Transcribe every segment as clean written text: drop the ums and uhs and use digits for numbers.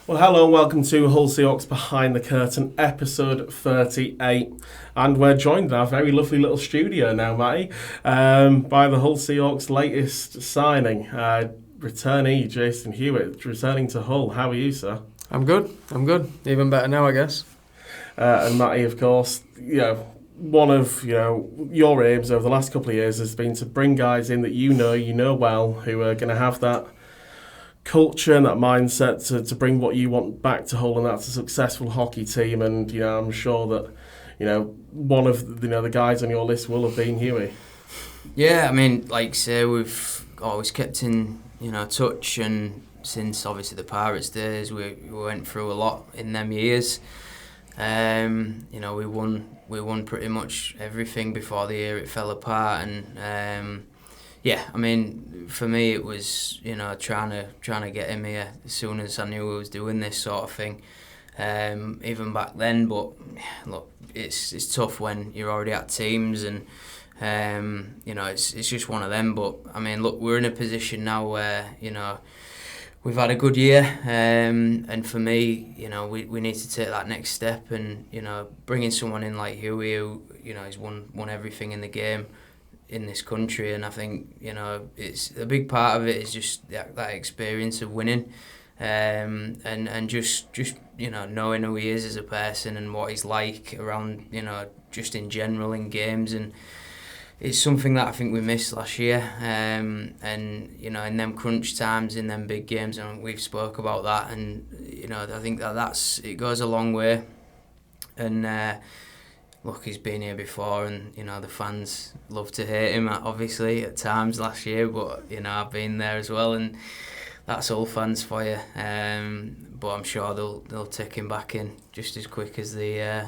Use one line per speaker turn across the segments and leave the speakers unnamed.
Well, hello and welcome to Hull Seahawks Behind the Curtain, episode 38. And we're joined in our very lovely little studio now, Matty, by the Hull Seahawks' latest signing, returnee Jason Hewitt, returning to Hull. How are you, sir?
I'm good. Even better now, I guess.
And Matty, of course, one of your aims over the last couple of years has been to bring guys in that you know well, who are going to have that culture and that mindset to bring what you want back to Hull, and that's a successful hockey team. And I'm sure that one of the guys on your list will have been Huey.
Yeah, I mean, like I say, we've always kept in touch, and since obviously the Pirates days, we went through a lot in them years. We won pretty much everything before the year it fell apart, and yeah, I mean, for me it was trying to get him here as soon as I knew we was doing this sort of thing, even back then. But look, it's tough when you're already at teams, and it's just one of them. But I mean, look, we're in a position now where we've had a good year, and for me, we need to take that next step, and bringing someone in like Huey, who has won everything in the game in this country, and I think it's a big part of it is just that experience of winning, and just knowing who he is as a person and what he's like around just in general in games. And it's something that I think we missed last year, and in them crunch times, in them big games, and we've spoke about that, and I think it goes a long way. And look, he's been here before, and the fans love to hate him obviously at times last year, but I've been there as well, and that's all fans for you. But I'm sure they'll take him back in just as quick as they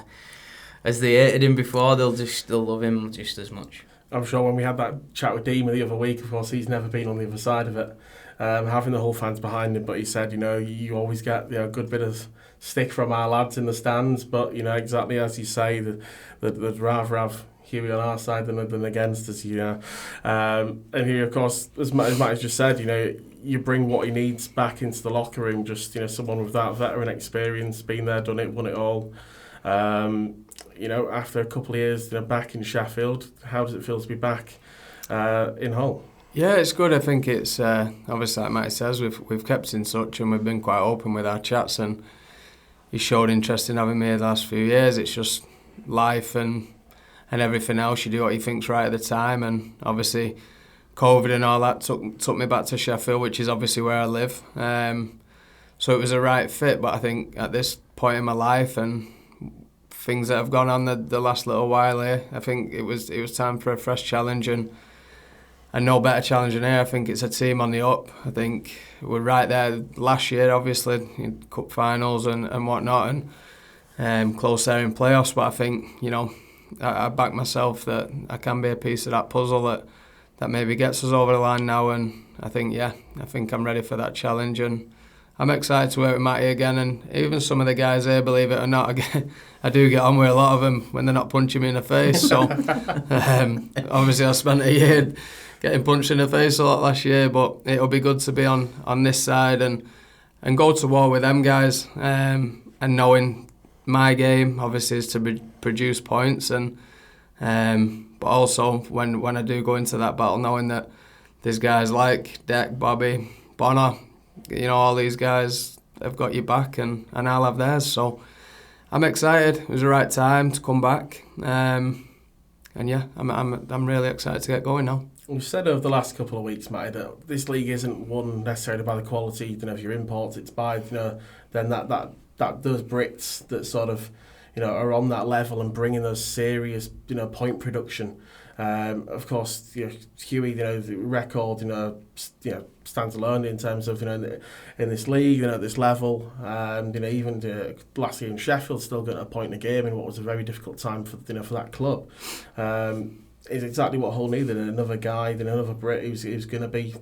hated him before. They'll love him just as much.
I'm sure when we had that chat with Deema the other week, of course, he's never been on the other side of it, having the Hull fans behind him. But he said, you always get a good bit of stick from our lads in the stands. But exactly as you say, they'd rather have Huey on our side than against us. And he, of course, as Matt has just said, you bring what he needs back into the locker room. Just someone with that veteran experience, been there, done it, won it all. After a couple of years back in Sheffield, how does it feel to be back in Hull?
Yeah, it's good. I think it's obviously, like Matty says, we've kept in touch, and we've been quite open with our chats, and he showed interest in having me the last few years. It's just life and everything else. You do what you think's right at the time, and obviously COVID and all that took me back to Sheffield, which is obviously where I live. So it was a right fit. But I think at this point in my life and things that have gone on the last little while here, I think it was time for a fresh challenge, and no better challenge than here. I think it's a team on the up. I think we're right there last year, obviously, in cup finals and whatnot, and close there in playoffs. But I think I back myself that I can be a piece of that puzzle that maybe gets us over the line now. And I think I'm ready for that challenge, and I'm excited to work with Matty again, and even some of the guys here, believe it or not, I do get on with a lot of them when they're not punching me in the face. So obviously I spent a year getting punched in the face a lot last year, but it'll be good to be on this side and go to war with them guys, and knowing my game obviously is to produce points, and but also when I do go into that battle, knowing that there's guys like Deck, Bobby, Bonner, all these guys have got your back, and I'll have theirs. So I'm excited. It was the right time to come back, and yeah, I'm really excited to get going now.
We've said over the last couple of weeks, Matty, that this league isn't won necessarily by the quality. If your imports, it's by then that those Brits that sort of are on that level and bringing those serious point production. Of course, Huey, the record, stands alone in terms of in this league, at this level, and even last year in Sheffield, still getting a point in a game in what was a very difficult time for for that club. Is exactly what Hull needed, another guy, another Brit who's going to be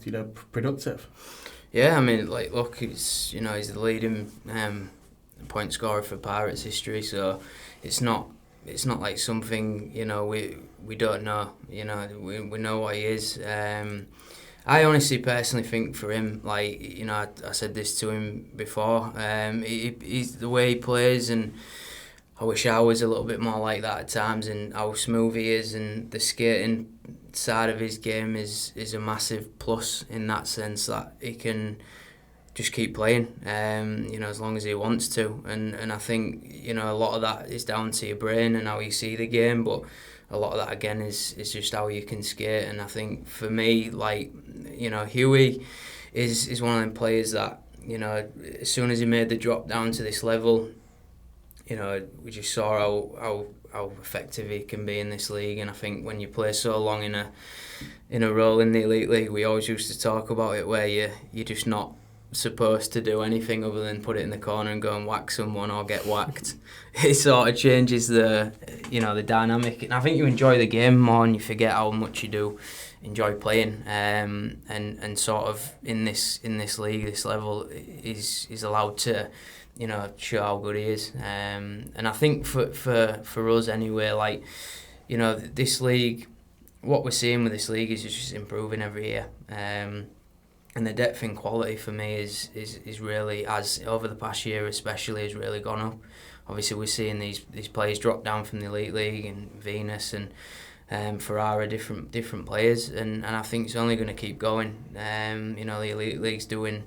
productive.
Yeah, I mean, look, he's the leading point scorer for Pirates history, so it's not like something we don't know. We know what he is, I honestly, personally think for him, like, you know, I said this to him before. He's the way he plays, and I wish I was a little bit more like that at times. And how smooth he is, and the skating side of his game is a massive plus in that sense that he can just keep playing, you know, as long as he wants to. And I think, you know, a lot of that is down to your brain and how you see the game, but a lot of that again is just how you can skate. And I think for me, like, you know, Hewitt is one of them players that, you know, as soon as he made the drop down to this level, you know, we just saw how effective he can be in this league. And I think when you play so long in a role in the elite league, we always used to talk about it where you're just not supposed to do anything other than put it in the corner and go and whack someone or get whacked. It sort of changes the dynamic, and I think you enjoy the game more and you forget how much you do enjoy playing. And sort of in this league, this level, is allowed to, you know, show how good he is. And I think for us anyway, like, you know, this league, what we're seeing with this league is just improving every year. And the depth and quality for me is really, as over the past year especially, has really gone up. Obviously, we're seeing these players drop down from the elite league, and Venus and Ferrara, different players, and I think it's only going to keep going. You know, the elite league's doing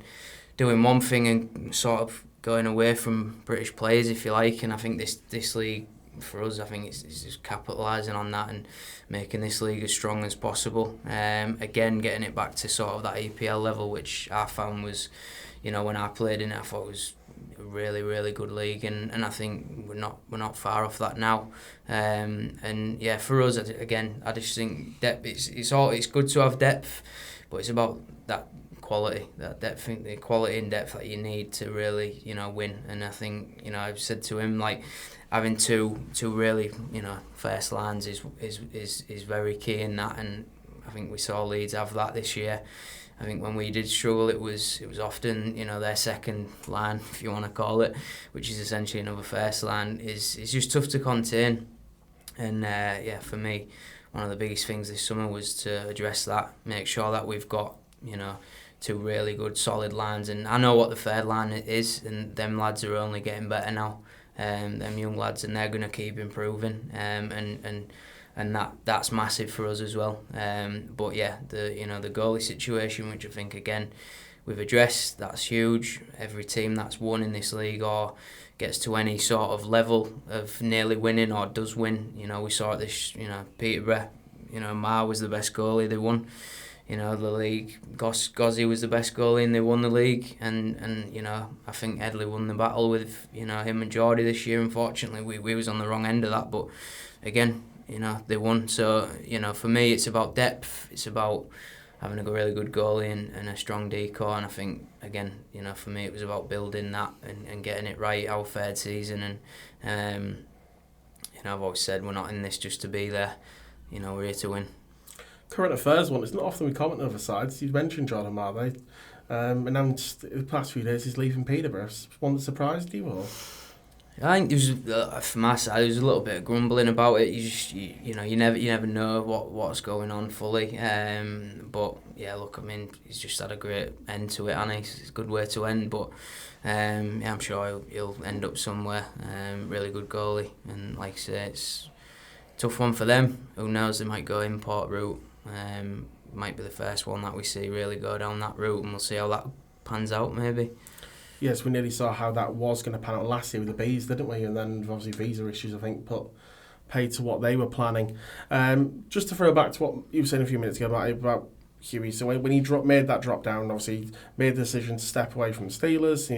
one thing and sort of going away from British players, if you like. And I think this league, for us, I think it's just capitalising on that and making this league as strong as possible. Again, getting it back to sort of that EPL level, which I found was, you know, when I played in it, I thought it was a really, really good league, and I think we're not far off that now. And yeah, for us, again, I just think depth. It's good to have depth, but it's about that quality, that depth, the quality and depth that you need to really, you know, win. And I think, you know, I've said to him, like, having two really, you know, first lines is very key in that, and I think we saw Leeds have that this year. I think when we did struggle, it was often, you know, their second line, if you want to call it, which is essentially another first line, is just tough to contain. And yeah, for me, one of the biggest things this summer was to address that, make sure that we've got, you know, two really good solid lines. And I know what the third line is, and them lads are only getting better now. Them young lads, and they're going to keep improving, and that's massive for us as well. But yeah, the goalie situation, which I think again we've addressed, that's huge. Every team that's won in this league or gets to any sort of level of nearly winning or does win, you know, we saw it this, you know, Peterborough, you know, Ma was the best goalie, they won. You know, the league, Gozzi was the best goalie and they won the league. And you know, I think Headley won the battle with, you know, him and Geordie this year. Unfortunately, we was on the wrong end of that. But again, you know, they won. So, you know, for me, it's about depth. It's about having a really good goalie and a strong decor. And I think, again, you know, for me, it was about building that and getting it right our third season. And, you know, I've always said we're not in this just to be there. You know, we're here to win.
Current affairs one, it's not often we comment on other sides. You mentioned Jordan Marley, announced in the past few days he's leaving Peterborough. One that surprised you, or?
I think there was, from my side, there was a little bit of grumbling about it. You never know what's going on fully. But yeah, look, I mean, he's just had a great end to it, and it's a good way to end. But yeah, I'm sure he'll end up somewhere. Really good goalie, and like I say, it's a tough one for them. Who knows? They might go import route. Might be the first one that we see really go down that route, and we'll see how that pans out maybe.
Yes, we nearly saw how that was going to pan out last year with the bees, didn't we? And then obviously visa issues, I think, paid to what they were planning. Just to throw back to what you were saying a few minutes ago about Huey. So when he made that drop down, obviously made the decision to step away from the Steelers,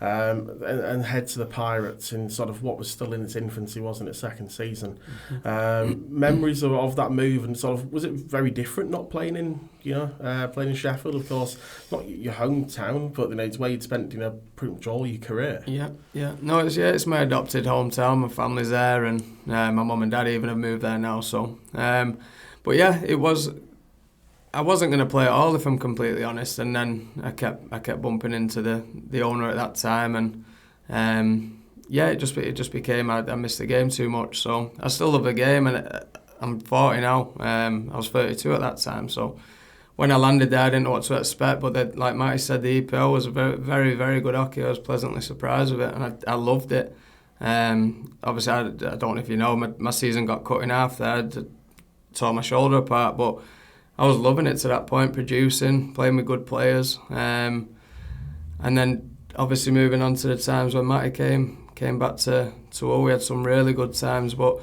and head to the Pirates in sort of what was still in its infancy, wasn't it, second season. Memories of that move, and sort of, was it very different not playing in Sheffield? Of course, not your hometown, but it's where you'd spent pretty much all your career.
Yeah. No, it's my adopted hometown. My family's there, and my mum and dad even have moved there now. So, but yeah, it was. I wasn't going to play at all, if I'm completely honest, and then I kept bumping into the owner at that time, and it just became I missed the game too much. So I still love the game, and I'm 40 now. I was 32 at that time, so when I landed there, I didn't know what to expect. But like Matty said, the EPL was a very, very, very good hockey. I was pleasantly surprised with it, and I loved it. Obviously, I don't know if you know, my season got cut in half there. I tore my shoulder apart, but I was loving it to that point, producing, playing with good players. And then obviously moving on to the times when Matty came back to Hull, we had some really good times. But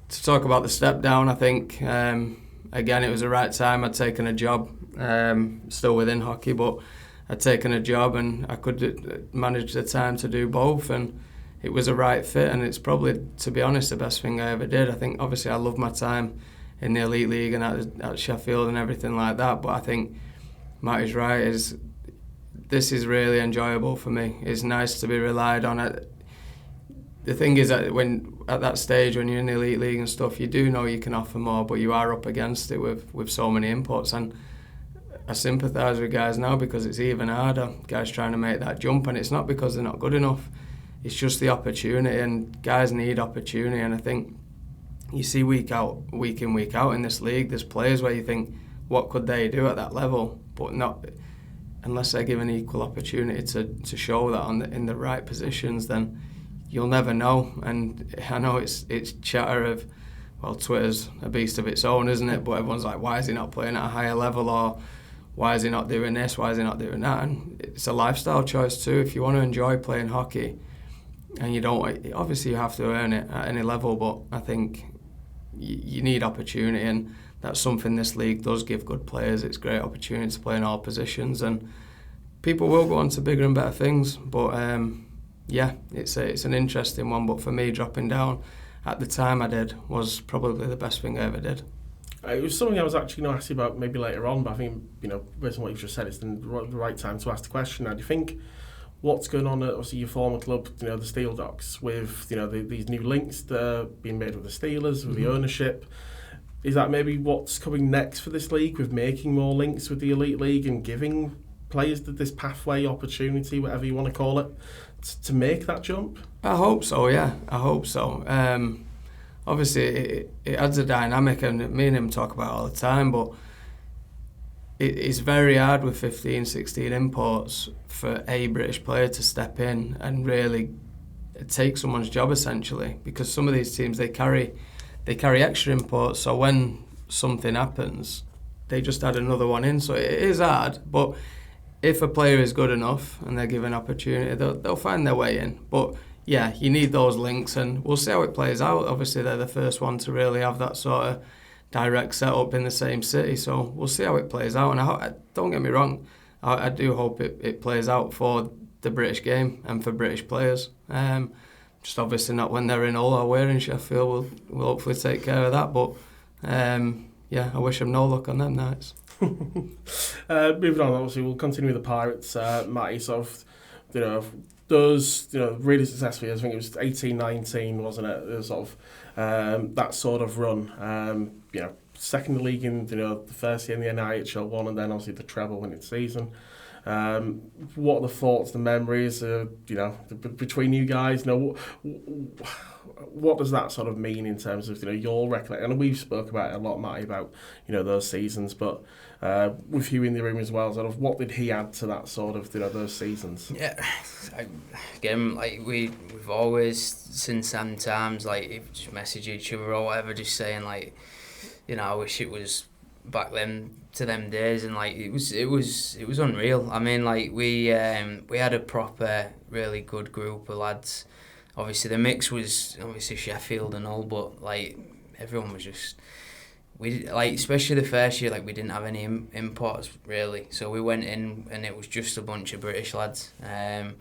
to talk about the step down, I think, again, it was the right time. I'd taken a job, still within hockey, but I'd taken a job and I could manage the time to do both, and it was a right fit, and it's probably, to be honest, the best thing I ever did. I think, obviously, I love my time in the Elite League and at Sheffield and everything like that, but I think Matty's right, this is really enjoyable for me. It's nice to be relied on. The thing is that at that stage, when you're in the Elite League and stuff, you do know you can offer more, but you are up against it with so many inputs, and I sympathise with guys now because it's even harder, guys trying to make that jump, and it's not because they're not good enough. It's just the opportunity, and guys need opportunity. And I think you see week in, week out in this league, there's players where you think, what could they do at that level? But not unless they're given equal opportunity to show that in the right positions, then you'll never know. And I know it's chatter of, well, Twitter's a beast of its own, isn't it? But everyone's like, why is he not playing at a higher level? Or why is he not doing this? Why is he not doing that? And it's a lifestyle choice too. If you want to enjoy playing hockey, and you don't, obviously you have to earn it at any level, but I think you need opportunity, and that's something this league does give good players. It's a great opportunity to play in all positions, and people will go on to bigger and better things, but yeah, it's an interesting one. But for me, dropping down at the time I did was probably the best thing I ever did.
It was something I was actually going to ask you about maybe later on, but I think, based on what you've just said, it's the right time to ask the question now. Do you think what's going on at obviously your former club, the Steel Dogs, with these new links that are being made with the Steelers, with the ownership, is that maybe what's coming next for this league, with making more links with the Elite League and giving players this pathway, opportunity, whatever you want to call it, to make that jump?
I hope so, yeah. I hope so. Obviously, it adds a dynamic, and me and him talk about it all the time, but it's very hard with 15, 16 imports for a British player to step in and really take someone's job, essentially, because some of these teams, they carry extra imports, so when something happens, they just add another one in. So it is hard, but if a player is good enough and they're given opportunity, they'll find their way in. But yeah, you need those links, and we'll see how it plays out. Obviously, they're the first one to really have that sort of direct setup in the same city, so we'll see how it plays out. And don't get me wrong, I do hope it plays out for the British game and for British players. Just obviously not when they're in Hull or we're in Sheffield. We'll hopefully take care of that. But yeah, I wish them no luck on them nights.
Moving on, obviously we'll continue with the Pirates. Matty, sort of, those really successfully. I think it was 18-19, wasn't it? It was sort of that sort of run. Second in the league in the first year in the NIHL one, and then obviously the treble winning season. What are the thoughts, the memories, between you guys? What does that sort of mean in terms of your recollection? And we've spoke about it a lot, Matty, about those seasons, but with you in the room as well, sort of what did he add to that sort of those seasons?
Yeah, again, like we've always since them times, like just message each other or whatever, just saying like, I wish it was back then to them days, and like it was unreal. I mean, like we had a proper really good group of lads. Obviously the mix was obviously Sheffield and all, but like everyone was just, especially the first year, like we didn't have any imports really, so we went in and it was just a bunch of British lads, and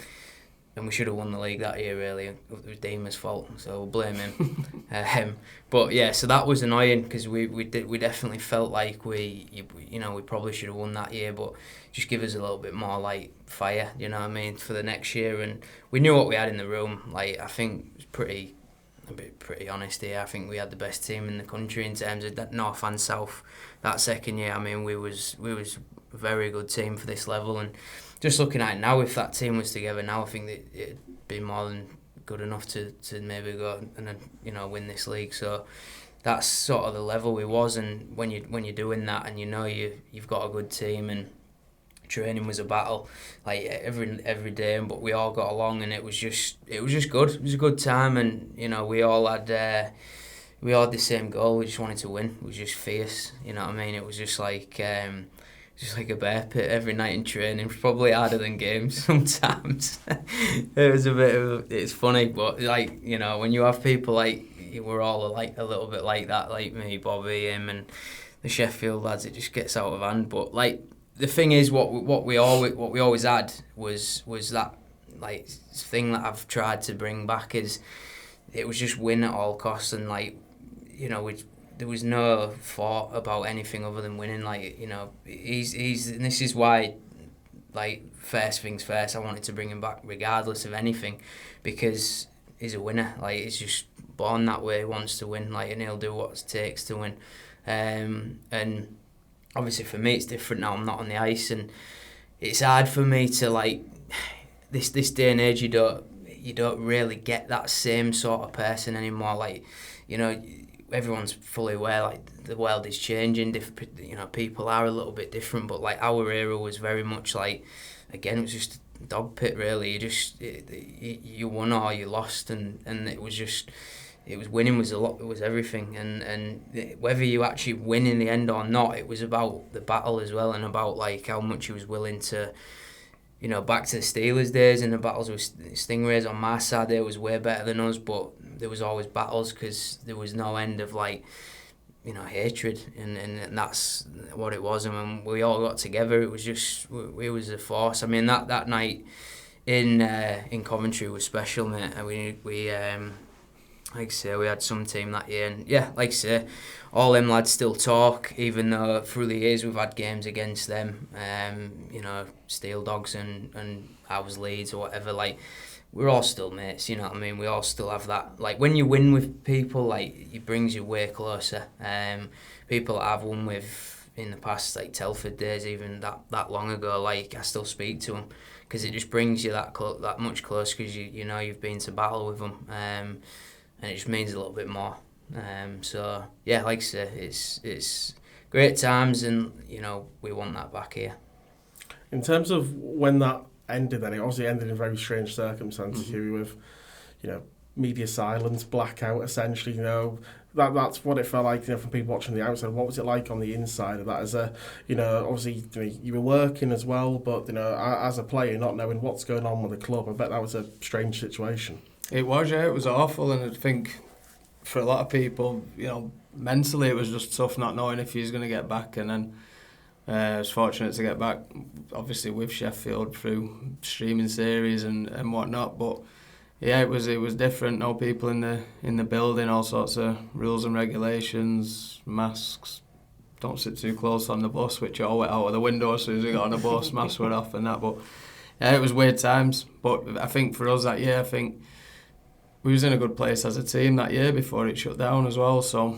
we should have won the league that year really. It was Deemer's fault, so we'll blame him. But yeah, so that was annoying because we definitely felt like we probably should have won that year, but just give us a little bit more like fire, for the next year. And we knew what we had in the room. Like I think it was pretty honest here. I think we had the best team in the country in terms of that North and South. That second year, I mean, we was a very good team for this level. And just looking at it now, if that team was together now, I think that it'd be more than good enough to maybe go and win this league. So that's sort of the level we was. And when you're doing that, and you know you've got a good team, and training was a battle, like every day, but we all got along, and it was just good. It was a good time, and you know we all had the same goal. We just wanted to win. It was just fierce. You know what I mean? It was just like a bear pit every night in training. It was probably harder than games sometimes. It was it's funny, but like, you know, when you have people like, we're all like a little bit like that, like me, Bobby, him, and the Sheffield lads, it just gets out of hand. But like, the thing is, what we always had was that like thing that I've tried to bring back, is it was just win at all costs, and like, you know, there was no thought about anything other than winning. Like, you know, he's and this is why, like, first things first, I wanted to bring him back regardless of anything, because he's a winner. Like, he's just born that way. He wants to win, like, and he'll do what it takes to win. And obviously for me it's different now. I'm not on the ice, and it's hard for me to, like, this day and age, you don't really get that same sort of person anymore. Like, you know, everyone's fully aware, like, the world is changing. You know, people are a little bit different, but like our era was very much like, again, it was just a dog pit really. You won or you lost, and it was winning was everything, and whether you actually win in the end or not, it was about the battle as well, and about like how much he was willing to, you know, back to the Steelers days and the battles with Stingrays. On my side, they was way better than us, but there was always battles because there was no end of, like, you know, hatred, and that's what it was. And when we all got together, it was just, we was a force. I mean, that night in Coventry was special, mate. And we like I say, we had some team that year, and yeah, like I say, all them lads still talk, even though through the years we've had games against them, you know, Steel Dogs and I was Leeds or whatever. Like, we're all still mates, you know what I mean? We all still have that, like, when you win with people, like, it brings you way closer. People that I've won with in the past, like Telford days, even that long ago, like, I still speak to them, because it just brings you that much closer, because you know you've been to battle with them, and it just means a little bit more. So yeah, like I say, it's great times, and you know we want that back here.
In terms of when that ended, then it obviously ended in very strange circumstances. Here with, you know, media silence, blackout, essentially. You know, that's what it felt like. You know, from people watching the outside. What was it like on the inside of that? As a, you know, obviously, you know, you were working as well, but you know, as a player, not knowing what's going on with the club, I bet that was a strange situation. It
was, yeah. It was awful, and I think for a lot of people, you know, mentally it was just tough not knowing if he was going to get back. And then I was fortunate to get back, obviously with Sheffield through streaming series and whatnot. But yeah, it was different. No people in the building, all sorts of rules and regulations, masks. Don't sit too close on the bus, which all went out of the window as soon as we got on the bus. Masks were off and that. But yeah, it was weird times. But I think for us that year, I think we was in a good place as a team that year before it shut down as well. So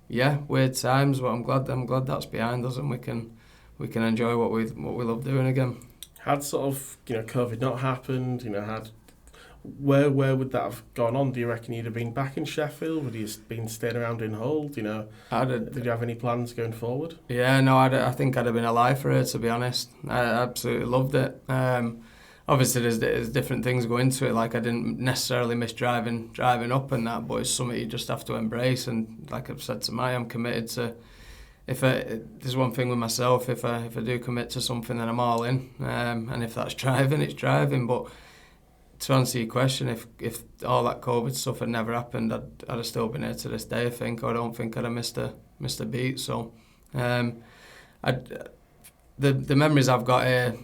yeah, weird times, but I'm glad that's behind us, and we can enjoy what we love doing again.
Had sort of, you know, COVID not happened, you know, where would that have gone on? Do you reckon you'd have been back in Sheffield? Would you have been staying around in Hull? You know, did you have any plans going forward?
Yeah, no, I think I'd have been alive for it, to be honest. I absolutely loved it. Obviously, there's different things go into it. Like, I didn't necessarily miss driving up and that, but it's something you just have to embrace. And like I've said to Maya, I'm committed to. There's one thing with myself. If I do commit to something, then I'm all in. And if that's driving, it's driving. But to answer your question, if all that COVID stuff had never happened, I'd have still been here to this day. I think. I don't think I'd have missed a beat. So, the memories I've got here.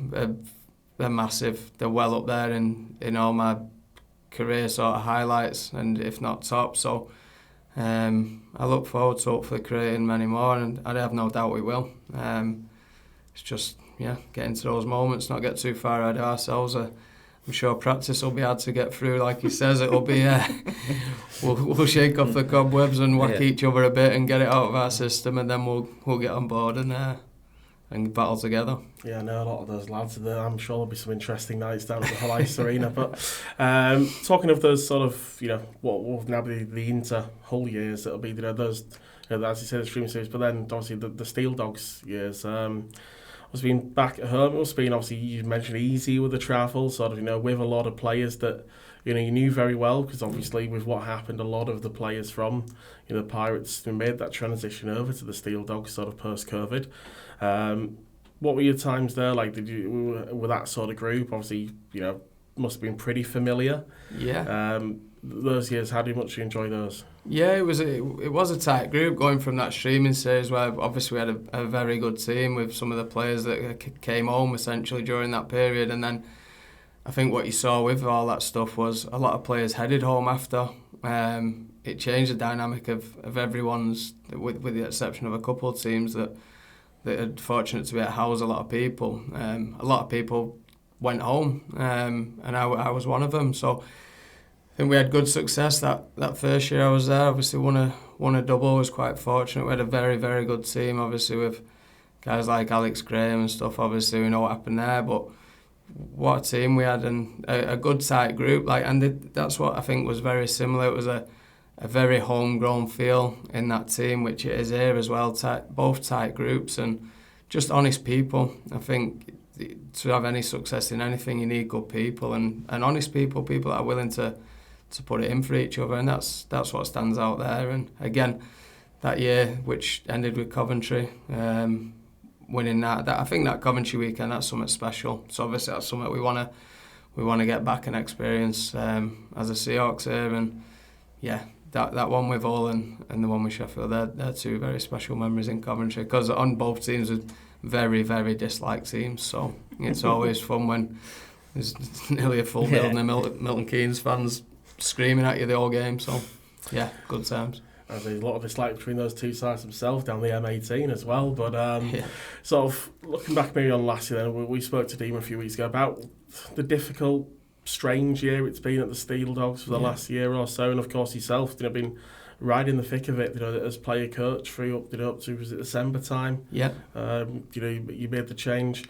They're massive. They're well up there in all my career sort of highlights, and if not top. So I look forward to hopefully creating many more, and I have no doubt we will. It's just, yeah, getting to those moments, not get too far ahead of ourselves. I'm sure practice will be hard to get through, like he says. It'll be we'll shake off the cobwebs and whack each other a bit and get it out of our system, and then we'll get on board and and battle together.
Yeah, I know a lot of those lads. I'm sure there'll be some interesting nights down at the Hull Ice Arena. But talking of those sort of, what will now be the inter-Hull years, it'll be, those, as you said, the streaming series, but then obviously the Steel Dogs years. Was being back at home, it must have been, obviously, you mentioned easy with the travel, sort of, with a lot of players that, you knew very well, because obviously with what happened, a lot of the players from, the Pirates made that transition over to the Steel Dogs sort of post-COVID. What were your times there like? With that sort of group? Obviously, must have been pretty familiar.
Yeah.
Those years, how much you enjoy those?
Yeah, it was a tight group going from that streaming series where obviously we had a very good team with some of the players that came home essentially during that period, and then I think what you saw with all that stuff was a lot of players headed home after. It changed the dynamic of everyone's, with the exception of a couple of teams that are fortunate to be able to house a lot of people. A lot of people went home, and I was one of them. So I think we had good success that first year I was there. Obviously won a double, was quite fortunate. We had a very, very good team, obviously with guys like Alex Graham and stuff. Obviously we know what happened there, but what a team we had, and a good tight group. That's what I think was very similar. It was a very homegrown feel in that team, which it is here as well. Both tight groups and just honest people. I think to have any success in anything, you need good people and honest people that are willing to put it in for each other, and that's what stands out there. And again, that year, which ended with Coventry, winning that I think that Coventry weekend, that's something special. So obviously that's something we want to get back and experience as a Seahawks here. And yeah, that one with Hull and the one with Sheffield, they're two very special memories in Coventry, because on both teams were very, very disliked teams. So it's always fun when there's nearly a full building of Milton Keynes fans screaming at you the whole game. So yeah, good times.
There's a lot of dislike between those two sides themselves down the M18 as well. But sort of looking back maybe on last year, then we spoke to Dean a few weeks ago about the difficult, strange year it's been at the Steel Dogs for the last year or so, and of course yourself, been right in the thick of it, as player coach through up to, was it December time? Yeah. You made the change.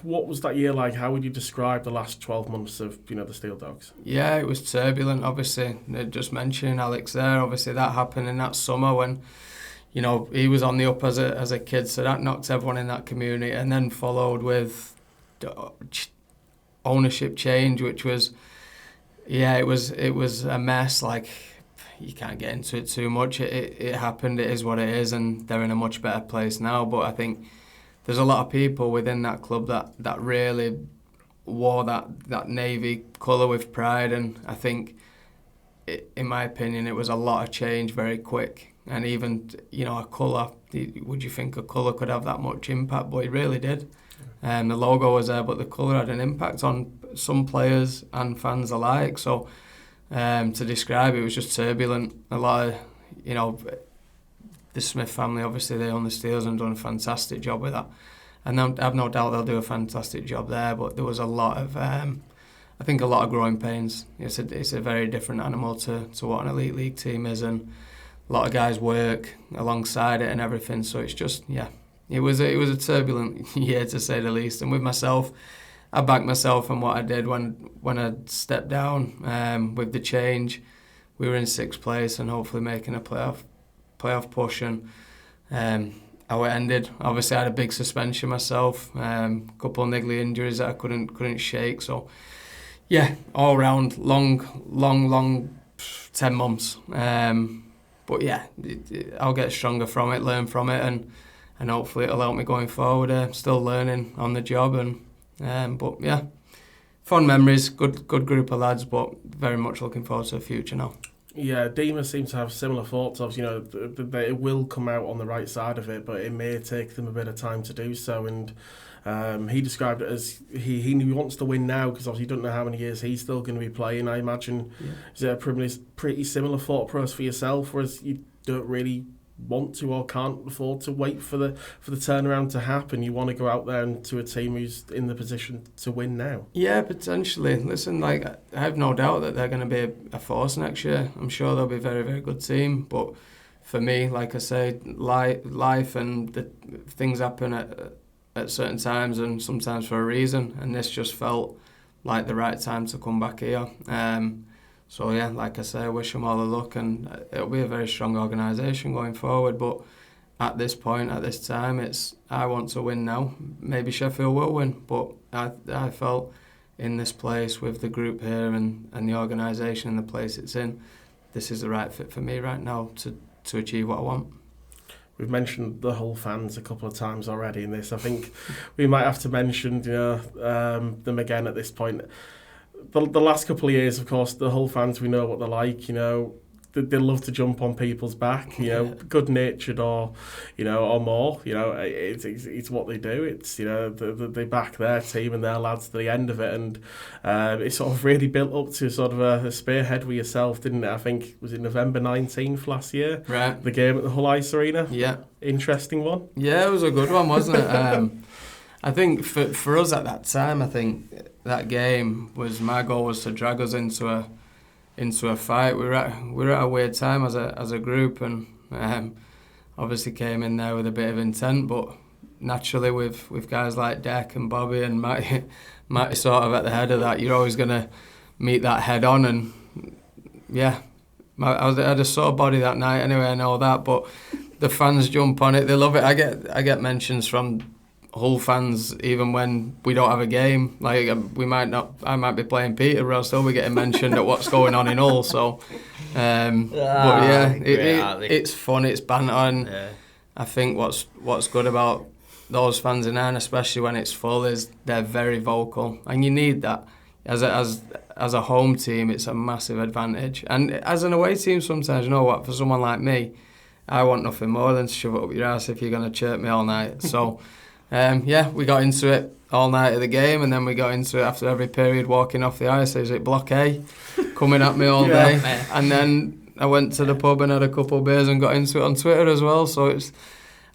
What was that year like? How would you describe the last 12 months of the Steel Dogs?
Yeah, it was turbulent. Obviously, just mentioning Alex there. Obviously, that happened in that summer when he was on the up as a kid, so that knocked everyone in that community, and then followed with ownership change, which was it was a mess. Like, you can't get into it too much. It happened. It is what it is, and they're in a much better place now. But I think there's a lot of people within that club that really wore that navy colour with pride, and I think, in my opinion, it was a lot of change very quick. And even a colour, would you think a colour could have that much impact? But it really did. The logo was there, but the colour had an impact on some players and fans alike. So to describe it was just turbulent. A lot of the Smith family, obviously they own the Steels and done a fantastic job with that, and I have no doubt they'll do a fantastic job there. But there was a lot of I think a lot of growing pains. It's a very different animal to what an elite league team is, and a lot of guys work alongside it and everything. So it's just it was a turbulent year, to say the least. And with myself, I backed myself on what I did when I stepped down with the change. We were in 6th place and hopefully making a playoff push, and how it ended. Obviously I had a big suspension myself, couple of niggly injuries that I couldn't shake. So all round long 10 months. But I'll get stronger from it, learn from it, and hopefully it'll help me going forward. Still learning on the job, but fond memories, good group of lads, but very much looking forward to the future now.
Yeah, Dima seems to have similar thoughts of, they will come out on the right side of it, but it may take them a bit of time to do so. And he described it as he wants to win now, because obviously you don't know how many years he's still going to be playing, I imagine. Is it a pretty similar thought process for yourself, whereas you don't really want to or can't afford to wait for the turnaround to happen? You want to go out there and to a team who's in the position to win now? Yeah,
potentially. Listen, I have no doubt that they're going to be a force next year. I'm sure they'll be a very, very good team, but for me, like I say, life and the things happen at certain times and sometimes for a reason, and this just felt like the right time to come back here. So yeah, like I say, I wish them all the luck, and it'll be a very strong organisation going forward. But at this point, at this time, I want to win now. Maybe Sheffield will win, but I felt in this place with the group here and the organisation and the place it's in, this is the right fit for me right now to achieve what I want.
We've mentioned the Hull fans a couple of times already in this. I think we might have to mention them again at this point. The last couple of years, of course, the Hull fans, we know what they're like. They love to jump on people's back. Good natured or more. It's what they do. It's they back their team and their lads to the end of it, and it sort of really built up to sort of a spearhead with yourself, didn't it? I think was it November 19th last year.
Right.
The game at the Hull Ice Arena.
Yeah.
Interesting one.
Yeah, it was a good one, wasn't it? I think for us at that time, I think that game my goal was to drag us into a fight. We were at a weird time as a group, and obviously came in there with a bit of intent, but naturally with guys like Deck and Bobby and Matty sort of at the head of that, you're always going to meet that head on. And yeah, I had a sore body that night anyway, I know that, but the fans jump on it, they love it. I get mentions from Hull fans even when we don't have a game. Like I might be playing Peterborough, still be getting mentioned at what's going on in Hull. So, but yeah, it's fun, it's banter, and I think what's good about those fans in there, and especially when it's full, is they're very vocal, and you need that as a home team. It's a massive advantage, and as an away team, sometimes for someone like me, I want nothing more than to shove it up your ass if you're going to chirp me all night. So. We got into it all night of the game, and then we got into it after every period walking off the ice. Is it Block A coming at me all day? And then I went to the pub and had a couple of beers and got into it on Twitter as well. So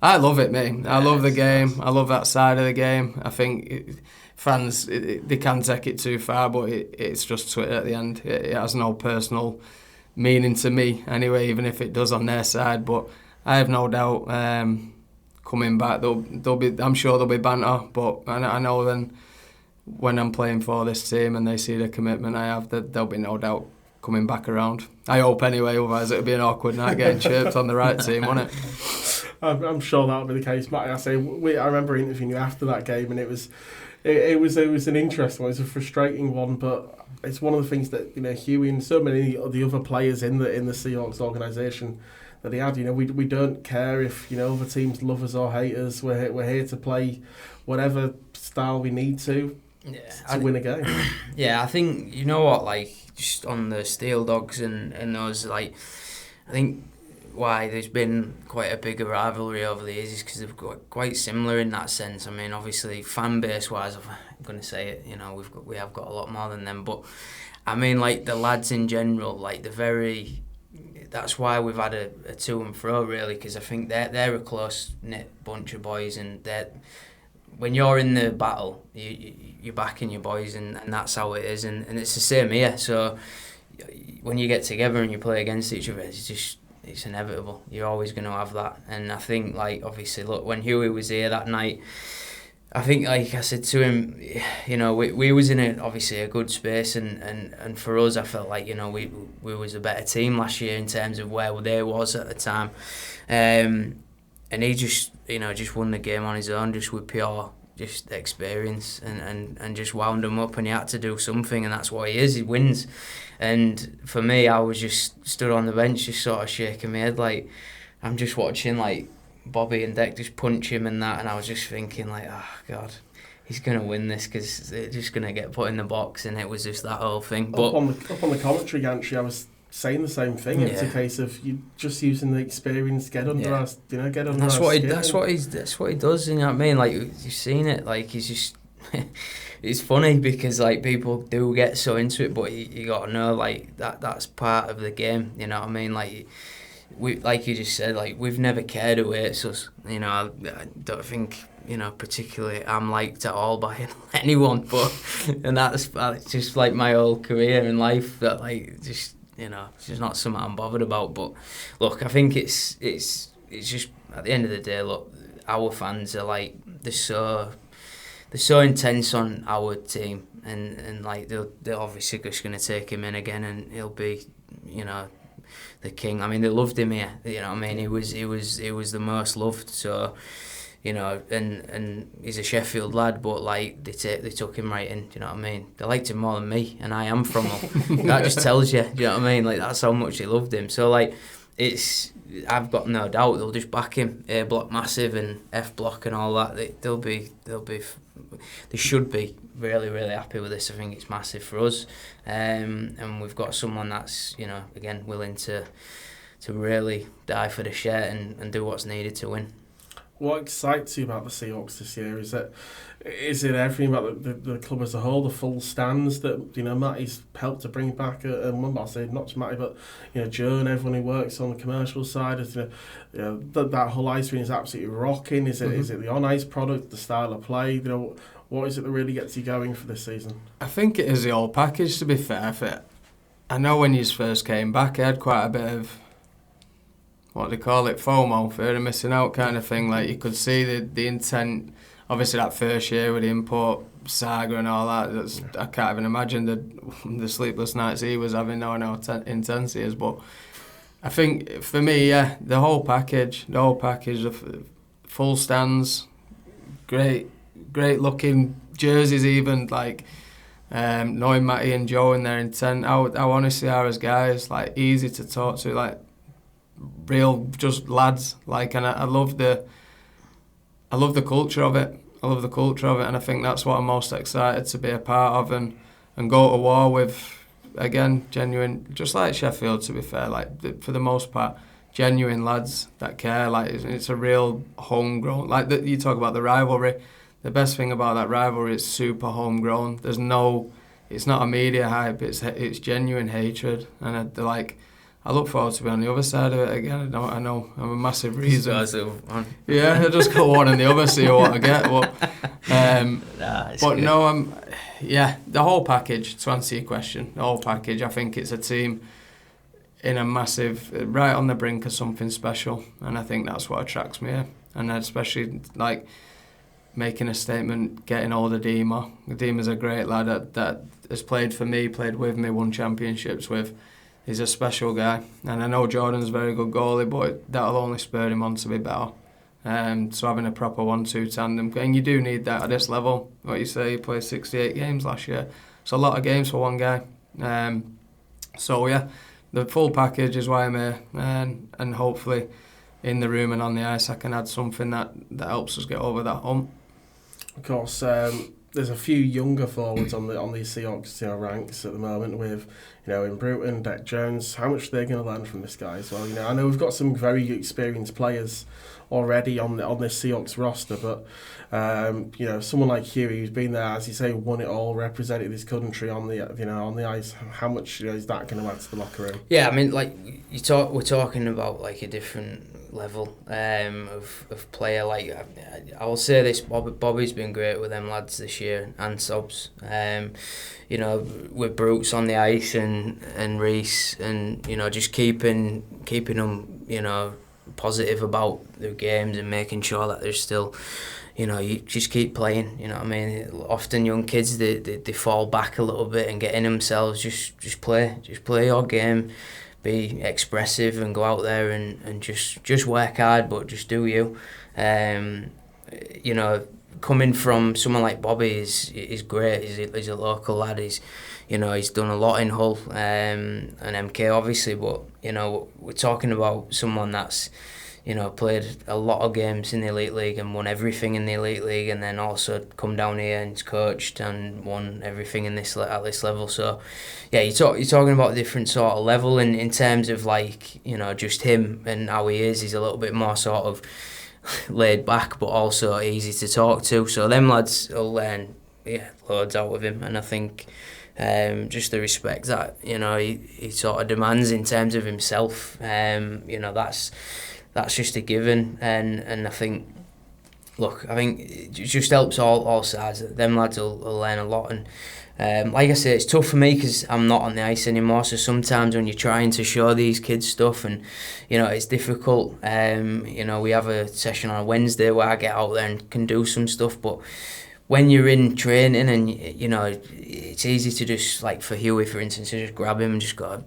I love it, mate. I love the game. I love that side of the game. I think fans, they can take it too far, but it's just Twitter at the end. It has no personal meaning to me anyway, even if it does on their side. But I have no doubt coming back, I'm sure there'll be banter, but I know then when I'm playing for this team and they see the commitment I have, there'll be no doubt coming back around. I hope anyway, otherwise it'll be an awkward night getting chirped on the right team, won't it?
I'm sure that'll be the case, Matt. I remember interviewing you after that game, and it was an interesting one. It was a frustrating one, but it's one of the things that Huey and so many of the other players in the Seahawks organisation that he had. We don't care if other teams love us or hate us. We're here to play whatever style we need to win a game.
Yeah, I think just on the Steel Dogs and those, I think why there's been quite a bigger rivalry over the years is because they've got quite similar in that sense. I mean, obviously fan base wise, I'm going to say it. We have got a lot more than them, but I mean, the lads in general, they're very. That's why we've had a to and fro, really, because I think they're a close knit bunch of boys, and when you're in the battle, you're backing your boys, and that's how it is, and it's the same here. So when you get together and you play against each other, it's inevitable. You're always going to have that, and I think obviously look, when Huey was here that night, I think I said to him, we was in obviously a good space, and for us I felt like we was a better team last year in terms of where they was at the time, and he just won the game on his own, just with pure experience, and just wound him up, and he had to do something, and that's what he is. He wins, and for me, I was just stood on the bench, just sort of shaking my head, I'm just watching Bobby and Deck just punch him and that, and I was just thinking oh God, he's gonna win this because they're just gonna get put in the box, and it was just that whole thing. But
up on the commentary gantry, I was saying the same thing. It's a case of you just using the experience, get under our, get under
that's
our
what
skin.
That's what he does. You know what I mean? You've seen it. He's just. It's funny because people do get so into it, but you got to know that's part of the game. You know what I mean? We, like you just said, we've never cared who hates us. I don't think particularly I'm liked at all by anyone, but and that's just my whole career in life, that it's just not something I'm bothered about. But look, I think it's just at the end of the day, look, our fans are like they're so intense on our team, and like they're obviously just going to take him in again, and he'll be, the king. I mean, they loved him here. You know what I mean? He was the most loved. So, and he's a Sheffield lad, but like they took him right in. Do you know what I mean? They liked him more than me, and I am from him. That just tells you. Do you know what I mean? Like that's how much they loved him. So like I've got no doubt they'll just back him. A block massive and F block and all that. They should be really, really happy with this. I think it's massive for us, and we've got someone that's again willing to really die for the shirt and do what's needed to win.
What excites you about the Seahawks this year? Is it everything about the club as a whole, the full stands that Matty's helped to bring back? And I say not just Matty, but Joe and everyone who works on the commercial side. That whole ice screen is absolutely rocking. Is it the on ice product, the style of play? What is it that really gets you going for this season?
I think it is the whole package. To be fair, I know when you first came back, I had quite a bit of, what they call it, FOMO, fear of missing out kind of thing. Like you could see the intent. Obviously, that first year with the import saga and all that, I can't even imagine the sleepless nights he was having knowing how intense he is. But I think for me, the whole package of full stands, great looking jerseys, even like knowing Matty and Joe and their intent, how honest they are as guys, like easy to talk to, like real just lads, like, and I love the culture of it. And I think that's what I'm most excited to be a part of and go to war with. Again, genuine, just like Sheffield, to be fair, like for the most part, genuine lads that care. Like it's a real homegrown. Like you talk about the rivalry. The best thing about that rivalry is super homegrown. It's not a media hype. It's genuine hatred, and I look forward to being on the other side of it again. I know I'm a massive reason. Yeah, I just go one and the other, see what I get. The whole package. To answer your question, the whole package. I think it's a team in a massive, right on the brink of something special, and I think that's what attracts me here. And especially like making a statement, getting hold of Dima. Dima's a great lad that has played for me, played with me, won championships with. He's a special guy, and I know Jordan's a very good goalie, but that'll only spur him on to be better. So having a proper 1-2 tandem, and you do need that at this level. What you say, you played 68 games last year. It's a lot of games for one guy. The full package is why I'm here, and hopefully in the room and on the ice I can add something that helps us get over that hump.
Of course, there's a few younger forwards on these Seahawks ranks at the moment with in Bruton, Deck Jones. How much are they going to learn from this guy as well? I know we've got some very experienced players already on this Seahawks roster, but someone like Hewitt, who's been there, as you say, won it all, represented his country on the ice. How much is that going to add to the locker room?
Yeah, I mean, like we're talking about like a different level of player. Like I will say this, Bobby's been great with them lads this year, and Sobs. With Brutes on the ice and Reese, and just keeping them positive about their games and making sure that they're still, you just keep playing. You know what I mean? Often young kids they fall back a little bit and get in themselves. Just play your game. Be expressive and go out there and just work hard, but just do you. Coming from someone like Bobby is great. He's a local lad. He's done a lot in Hull and MK obviously, but we're talking about someone that's played a lot of games in the Elite League and won everything in the Elite League, and then also come down here and coached and won everything at this level. So, yeah, you're talking about a different sort of level in terms of just him and how he is. He's a little bit more sort of laid back, but also easy to talk to. So them lads will learn loads out of him, and I think just the respect that he sort of demands in terms of himself. That's just a given, and I think it just helps all sides. Them lads will learn a lot, and like I say, it's tough for me because I'm not on the ice anymore. So sometimes when you're trying to show these kids stuff, and it's difficult. We have a session on a Wednesday where I get out there and can do some stuff, but when you're in training and it's easy to just, like for Huitt for instance, to just grab him and just go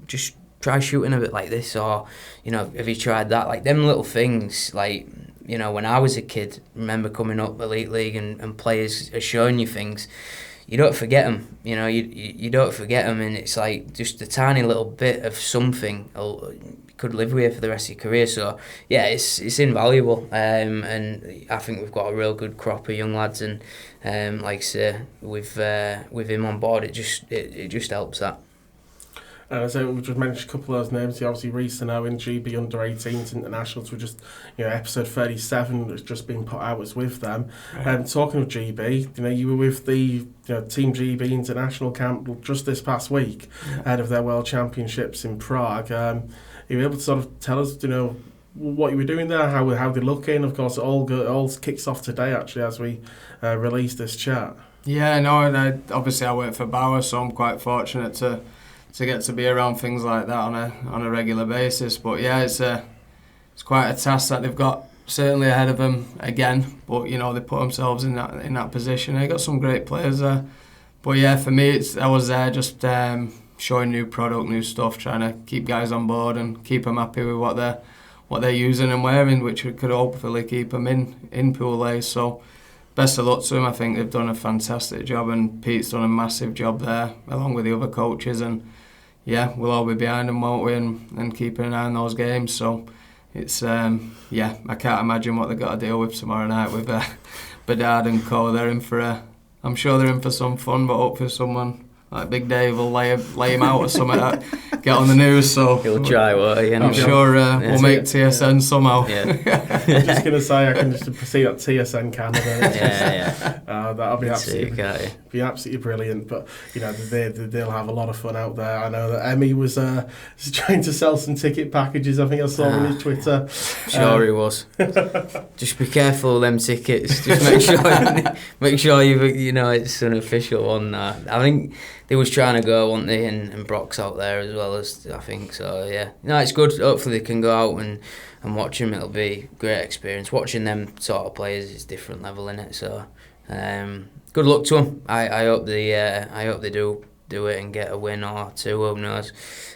just try shooting a bit like this, or have you tried that? Like them little things, like when I was a kid, remember coming up Elite League and players are showing you things, you don't forget them. You don't forget them, and it's like just a tiny little bit of something could live with you for the rest of your career. So yeah, it's invaluable, and I think we've got a real good crop of young lads, and like I say, with him on board, it just helps that.
So we just mentioned a couple of those names. Obviously, Reece and Owen, GB under 18s internationals. We're just, episode 37 that's just been put out was with them. Talking of GB, you were with the Team GB international camp just this past week ahead of their World Championships in Prague. Are you able to sort of tell us, what you were doing there, how they're looking? Of course, it all kicks off today actually as we release this chat.
Yeah, no, and obviously I work for Bauer, so I'm quite fortunate to get to be around things like that on a regular basis. But yeah, it's quite a task that they've got certainly ahead of them again. But they put themselves in that position. They got some great players there. But yeah, for me, I was there just showing new product, new stuff, trying to keep guys on board and keep them happy with what they're using and wearing, which we could hopefully keep them in Pool A. So best of luck to them. I think they've done a fantastic job, and Pete's done a massive job there along with the other coaches, and yeah, we'll all be behind them, won't we, and keeping an eye on those games. So it's I can't imagine what they've got to deal with tomorrow night with Bedard and co. I'm sure they're in for some fun, but hopefully someone like Big Dave will lay him out or something that get on the news. So
he'll try,
I'm sure we'll make TSN somehow.
Yeah. I'm just going to say I can just see that TSN Canada. That'll be absolutely brilliant. But they'll have a lot of fun out there. I know that Emmy was trying to sell some ticket packages. I think I saw on his Twitter.
Sure he was. Just be careful of them tickets. Just make sure it's an official one. I think they was trying to go, weren't they, and Brock's out there as well, as I think. So yeah, no, it's good. Hopefully they can go out and watch them. It'll be a great experience. Watching them sort of players is a different level, innit? So good luck to them. I hope they do it and get a win or two. Who knows?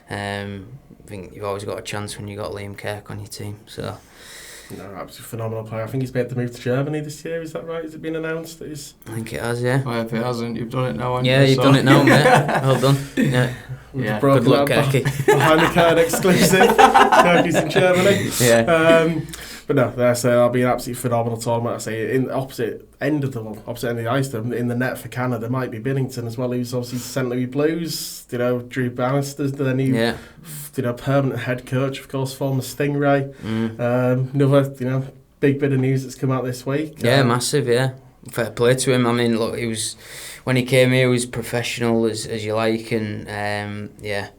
I think you've always got a chance when you got Liam Kirk on your team. So.
No, absolutely phenomenal player. I think he's made the move to Germany this year. Is that right? Has it been announced that he's?
I think it has, yeah.
Well, if it hasn't, you've done it now, haven't
you? You've done it now, mate. Well done. Yeah.
Good luck, Kirky. Behind the curtain exclusive. Kirky's in Germany.
Yeah.
But no, that'll be an absolutely phenomenal tournament. I say in the opposite end of the ice, in the net for Canada might be Binnington as well. Who's obviously St. Louis Blues. Drew Bannister's the new, permanent head coach, of course, former Stingray. Another, big bit of news that's come out this week.
Yeah, massive. Yeah, fair play to him. I mean, look, when he came here, he was professional as you like, and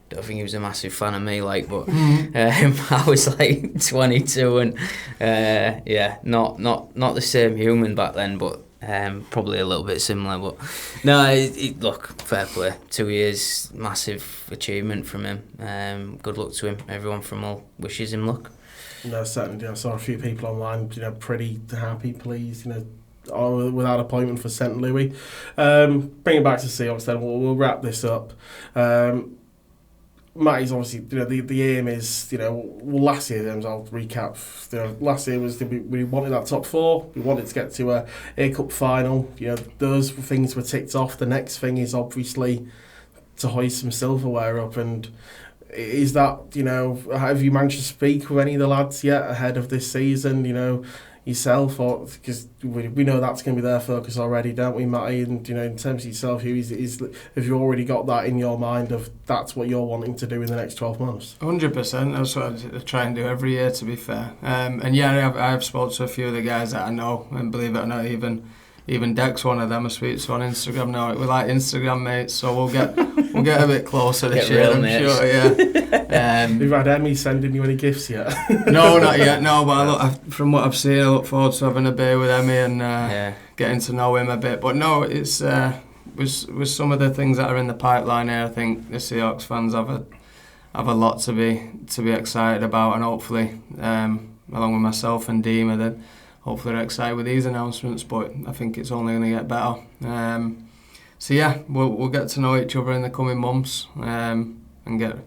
don't think he was a massive fan of me, but I was 22 and not the same human back then, but probably a little bit similar. But no, look, fair play. 2 years, massive achievement from him. Good luck to him. Everyone from Hull wishes him luck.
No, certainly. I saw a few people online, pretty happy, pleased, without appointment for St. Louis. Bring it back to Seahawks then. We'll wrap this up. Matty's obviously, the aim is, last year, I'll recap. Last year was we wanted that top four. We wanted to get to a Cup final. Those things were ticked off. The next thing is obviously to hoist some silverware up. And is that, have you managed to speak with any of the lads yet ahead of this season? Yourself, or because we know that's going to be their focus already, don't we, Matty? And in terms of yourself, have you already got that in your mind of that's what you're wanting to do in the next 12 months?
100%. That's what I try and do every year, to be fair. And yeah, I've spoken to a few of the guys that I know, and believe it or not, even Deck's one of them. I speak to on Instagram now. We like Instagram mates, so we'll get a bit closer this year. I'm sure. Yeah.
Have you had Emmy sending you any gifts yet?
No, not yet. No, but from what I've seen, I look forward to having a beer with Emmy and getting to know him a bit. But no, it's with some of the things that are in the pipeline here, I think the Seahawks fans have a lot to be excited about, and hopefully, along with myself and Dima, then hopefully they're excited with these announcements. But I think it's only going to get better. So yeah, we'll get to know each other in the coming months, and get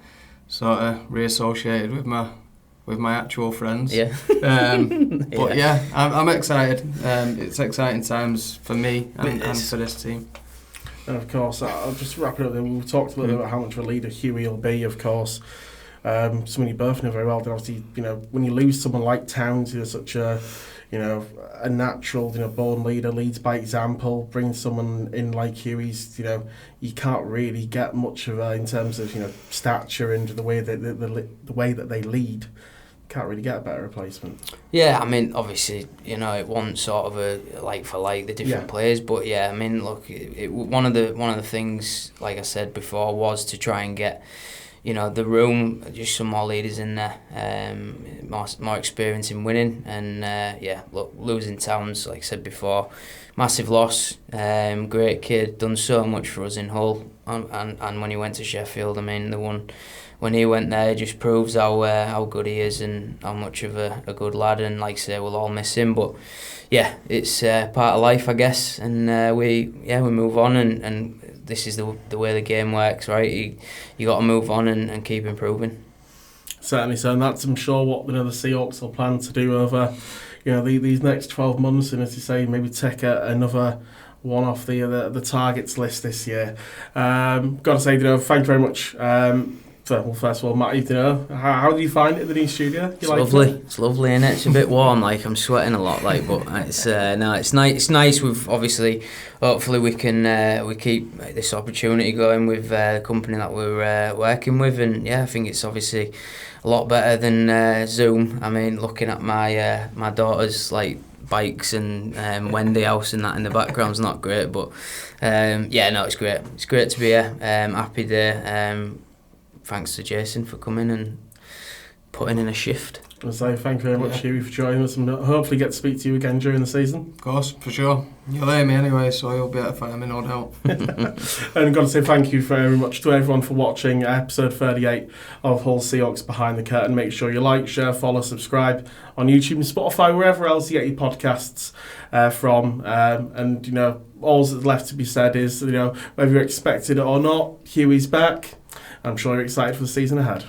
sort of reassociated with my actual friends.
Yeah.
But yeah, I'm excited. It's exciting times for me and for this team.
And of course, I'll just wrap it up. Then we've talked a little bit about how much of a leader Huey will be. Of course, someone you both know very well. Then obviously, when you lose someone like Towns, who's such a natural, born leader, leads by example. Bringing someone in like Huey's, you can't really get much of in terms of stature and the way that the way that they lead. Can't really get a better replacement.
Yeah, I mean, obviously, it wasn't sort of a like for like the different players, but yeah, I mean, look, one of the things, like I said before, was to try and get, the room, just some more leaders in there, more experience in winning, and look, losing Towns, like I said before, massive loss. Great kid, done so much for us in Hull, and when he went to Sheffield, I mean, when he went there, just proves how good he is and how much of a good lad. And like I say, we'll all miss him. But yeah, it's part of life, I guess. And we move on. And this is the way the game works, right? You got to move on and keep improving.
Certainly so, and that's, I'm sure, what the Seahawks will plan to do over these next 12 months. And as you say, maybe take another one off the targets list this year. Got to say, thank you very much. Well, first of all, Matt, how do you find it in the new studio?
It's lovely. It's lovely, innit? It's a bit warm, I'm sweating a lot, but it's it's nice. It's nice. We've obviously, hopefully, we can we keep this opportunity going with the company that we're working with, and I think it's obviously a lot better than Zoom. I mean, looking at my daughter's bikes and Wendy House and that in the background's not great, but it's great. It's great to be here. Happy day. Thanks to Jason for coming and putting in a shift.
So thank you very much, Huey, for joining us, and hopefully get to speak to you again during the season.
Of course, for sure. You'll hear me anyway, so you'll be able to find me, no doubt.
And I've got to say thank you very much to everyone for watching episode 38 of Hull Seahawks Behind the Curtain. Make sure you like, share, follow, subscribe on YouTube and Spotify, wherever else you get your podcasts from. And all that's left to be said is, whether you expected it or not, Huey's back. I'm sure you're excited for the season ahead.